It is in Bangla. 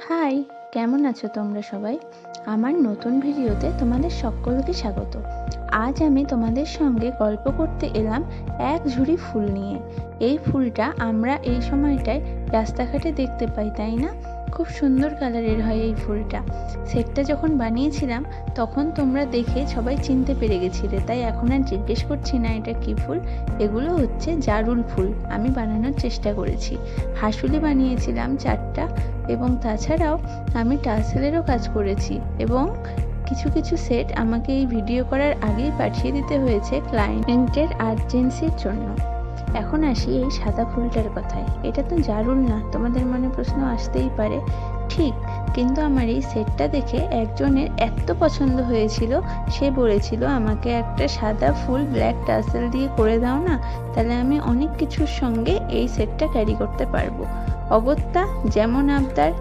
হাই, কেমন আছো তোমরা সবাই? আমার নতুন ভিডিওতে তোমাদের সকলকে স্বাগত। আজ আমি তোমাদের সঙ্গে গল্প করতে এলাম এক ঝুড়ি ফুল নিয়ে। এই ফুলটা আমরা এই সময়টায় রাস্তাঘাটে দেখতে পাই, তাই না? খুব সুন্দর কালারের হয় এই ফুলটা। সেটটা যখন বানিয়েছিলাম তখন তোমরা দেখে সবাই চিনতে পেরে গেছিলে, তাই এখন আর জিজ্ঞেস করছি না এটা কী ফুল। এগুলো হচ্ছে জারুল ফুল। আমি বানানোর চেষ্টা করেছি, হাঁসুলি বানিয়েছিলাম 4টা, এবং তাছাড়াও আমি টার্সেলেরও কাজ করেছি। এবং কিছু কিছু সেট আমাকে এই ভিডিও করার আগেই পাঠিয়ে দিতে হয়েছে ক্লায়েন্টের আর্জেন্সির জন্য। এখন আসি এই সাদা ফুলটার কথায়। এটা তো জারুল না, তোমাদের মনে প্রশ্ন আসতেই পারে। ঠিক, কিন্তু আমার এই সেটটা দেখে একজনের এত পছন্দ হয়েছিল, সে বলেছিল আমাকে একটা সাদা ফুল ব্ল্যাক টার্সেল দিয়ে করে দাও না, তাহলে আমি অনেক কিছুর সঙ্গে এই সেটটা ক্যারি করতে পারবো। অগত্যা যেমন আবদার